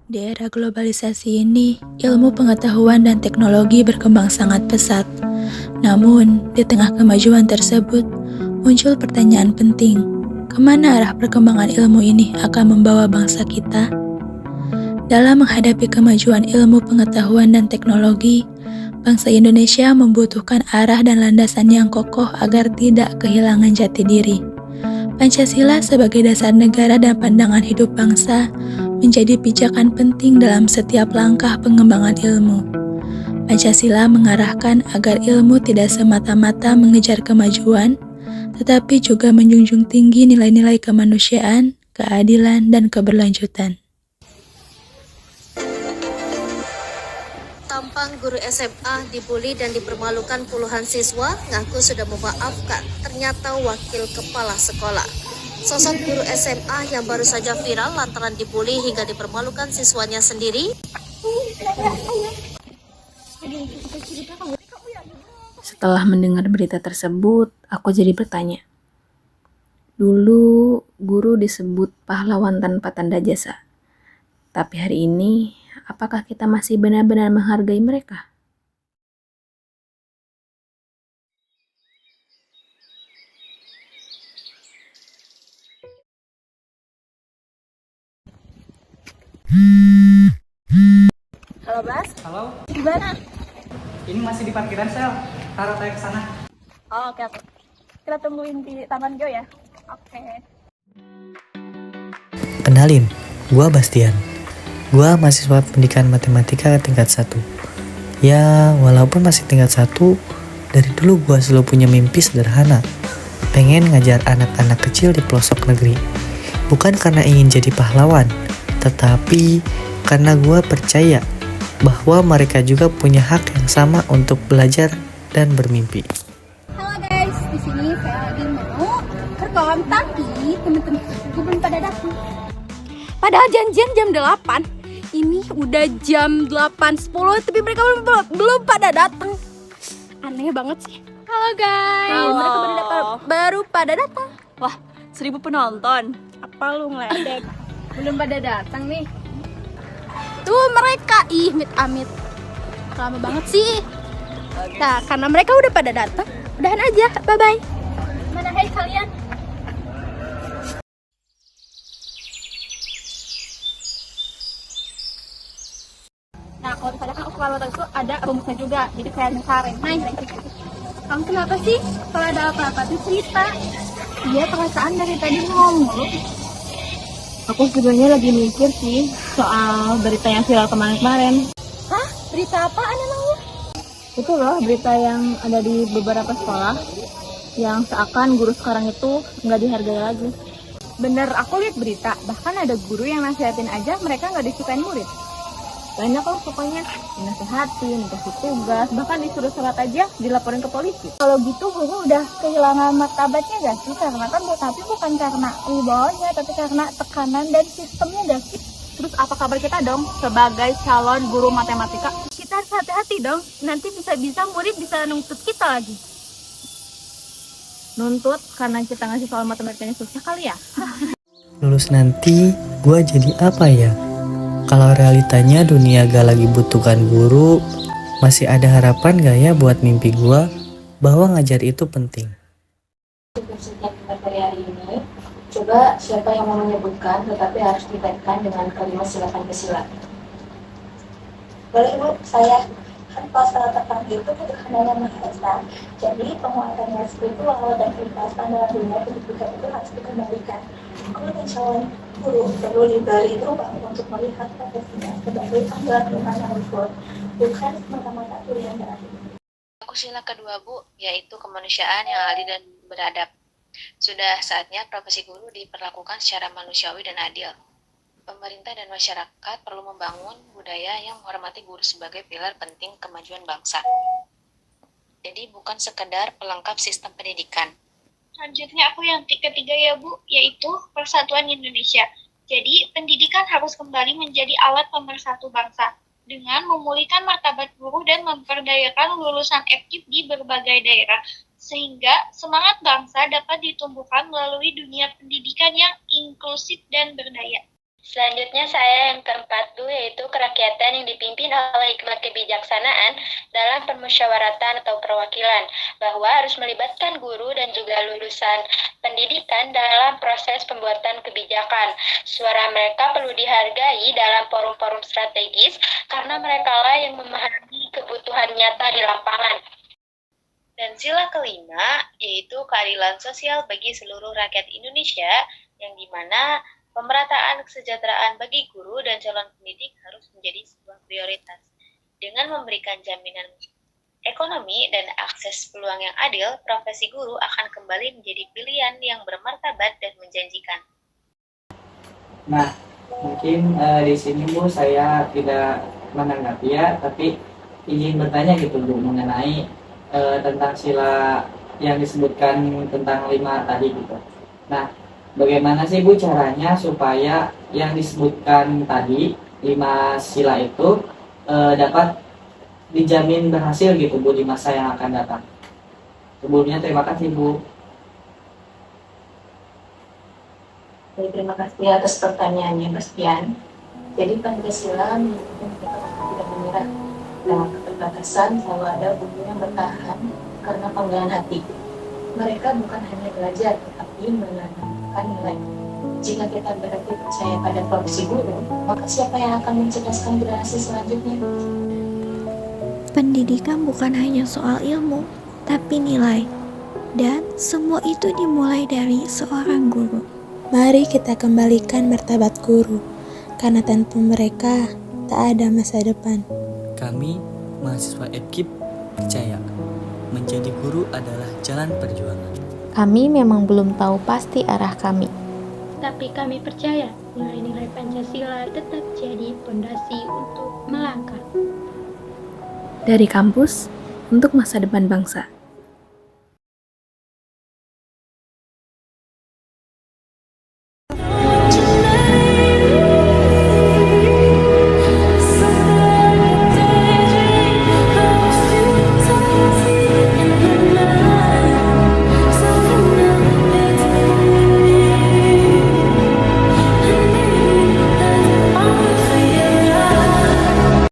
Di era globalisasi ini, ilmu pengetahuan dan teknologi berkembang sangat pesat. Namun, di tengah kemajuan tersebut, muncul pertanyaan penting. Kemana arah perkembangan ilmu ini akan membawa bangsa kita? Dalam menghadapi kemajuan ilmu pengetahuan dan teknologi, bangsa Indonesia membutuhkan arah dan landasan yang kokoh agar tidak kehilangan jati diri. Pancasila sebagai dasar negara dan pandangan hidup bangsa menjadi pijakan penting dalam setiap langkah pengembangan ilmu. Pancasila mengarahkan agar ilmu tidak semata-mata mengejar kemajuan, tetapi juga menjunjung tinggi nilai-nilai kemanusiaan, keadilan, dan keberlanjutan. Tampang guru SMA dibully dan dipermalukan puluhan siswa ngaku sudah memaafkan, ternyata wakil kepala sekolah. Sosok guru SMA yang baru saja viral lantaran dibully hingga dipermalukan siswanya sendiri. Setelah mendengar berita tersebut, aku jadi bertanya. Dulu guru disebut pahlawan tanpa tanda jasa. Tapi hari ini, apakah kita masih benar-benar menghargai mereka? Halo Bas, Halo, gimana? ini masih di parkiran sel. Taruh saya ke sana. Oh, oke. Kita tungguin di Taman Jo ya. Oke. Kenalin, gua Bastian. Gua mahasiswa pendidikan matematika tingkat 1. Ya, walaupun masih tingkat 1, dari dulu gua selalu punya mimpi sederhana. Pengen ngajar anak-anak kecil di pelosok negeri. Bukan karena ingin jadi pahlawan, tetapi karena gua percaya bahwa mereka juga punya hak yang sama untuk belajar dan bermimpi. Halo guys, di sini saya lagi mau perkom, tapi temen-temen gue belum pada datang. Padahal janjian jam 8. Ini udah jam 8.10, tapi mereka belum pada datang. Aneh banget sih. Halo guys. Halo. Mereka baru pada datang. Wah, 1000 penonton. Apa lu ngeledek? Belum pada datang nih. Tuh mereka, amit-amit. Lama banget sih. Nah, karena mereka udah pada datang, udahan aja. Bye-bye. Mana hai kalian? Nah, kalau misalnya kan ukuran itu ada rumusnya juga. Jadi kayak misalnya kamu kenapa sih? Kalau ada apa-apa tuh cerita. Iya, perasaan dari tadi ngomong. Aku sebenarnya lagi mikir sih soal berita yang viral kemarin-kemarin. Hah? Berita apaan emangnya? Itu loh berita yang ada di beberapa sekolah yang seakan guru sekarang itu nggak dihargai lagi. Bener, aku lihat berita. Bahkan ada guru yang nasihatin aja mereka nggak disukain murid. Banyak loh pokoknya dinasehatin, dikasih tugas, bahkan disuruh surat aja dilaporin ke polisi. Kalau gitu guru udah kehilangan martabatnya gak sih? Karena kan tapi bukan karena wibawanya, tapi karena tekanan dan sistemnya gak sih? Terus apa kabar kita dong sebagai calon guru matematika? Kita harus hati-hati dong, nanti bisa-bisa murid bisa nuntut kita lagi. Nuntut karena kita ngasih soal matematikanya susah kali ya? Lulus nanti, gua jadi apa ya? Kalau realitanya dunia gak lagi butuhkan guru, masih ada harapan gak ya buat mimpi gua bahwa ngajar itu penting? Setiap materi hari ini, coba siapa yang mau menyebutkan, tetapi harus dikaitkan dengan kalimat sila Pancasila. Boleh Bu, saya kan pasal tertentu itu sederhananya Maha. Jadi penguatannya spiritual dan keikhlasan dalam dunia pendidikan itu harus dikembalikan. Kalau calon guru perlu diberi ruang untuk melihat profesinya sebagai panggilan Tuhan yang luhur, bukan semata-mata pilihan berakhir. Sila kedua Bu, yaitu kemanusiaan yang adil dan beradab. Sudah saatnya profesi guru diperlakukan secara manusiawi dan adil. Pemerintah dan masyarakat perlu membangun budaya yang menghormati guru sebagai pilar penting kemajuan bangsa. Jadi bukan sekedar pelengkap sistem pendidikan. Selanjutnya aku yang ketiga ya Bu, yaitu Persatuan Indonesia. Jadi pendidikan harus kembali menjadi alat pemersatu bangsa dengan memulihkan martabat guru dan memperdayakan lulusan aktif di berbagai daerah, sehingga semangat bangsa dapat ditumbuhkan melalui dunia pendidikan yang inklusif dan berdaya. Selanjutnya saya yang keempat Bu, yaitu kerakyatan yang dipimpin oleh hikmat kebijaksanaan dalam permusyawaratan atau perwakilan, bahwa harus melibatkan guru dan juga lulusan pendidikan dalam proses pembuatan kebijakan. Suara mereka perlu dihargai dalam forum-forum strategis karena merekalah yang memahami kebutuhan nyata di lapangan. Dan sila kelima, yaitu keadilan sosial bagi seluruh rakyat Indonesia, yang dimana pemerataan kesejahteraan bagi guru dan calon pendidik harus menjadi sebuah prioritas. Dengan memberikan jaminan ekonomi dan akses peluang yang adil, profesi guru akan kembali menjadi pilihan yang bermartabat dan menjanjikan. Nah, mungkin di sini Bu saya tidak menanggapi ya, tapi ingin bertanya gitu Bu mengenai tentang sila yang disebutkan tentang 5 tadi gitu. Nah, bagaimana sih Bu caranya supaya yang disebutkan tadi 5 sila itu dapat dijamin berhasil gitu Bu di masa yang akan datang? Sebelumnya terima kasih Bu. Baik, terima kasih atas pertanyaannya Bastian. Jadi Pancasila menginginkan kita untuk tidak menyerah dalam keterbatasan, selalu ada guru yang bertahan karena panggilan hati. Mereka bukan hanya belajar, tetapi menanamkan nilai. Jika kita berarti percaya pada profesi guru, maka siapa yang akan mencerdaskan generasi selanjutnya? Pendidikan bukan hanya soal ilmu, tapi nilai. Dan semua itu dimulai dari seorang guru. Mari kita kembalikan martabat guru, karena tanpa mereka tak ada masa depan. Kami, mahasiswa FKIP, percaya menjadi guru adalah jalan perjuangan. Kami memang belum tahu pasti arah kami. Tapi kami percaya nilai-nilai Pancasila tetap jadi fondasi untuk melangkah. Dari kampus, untuk masa depan bangsa.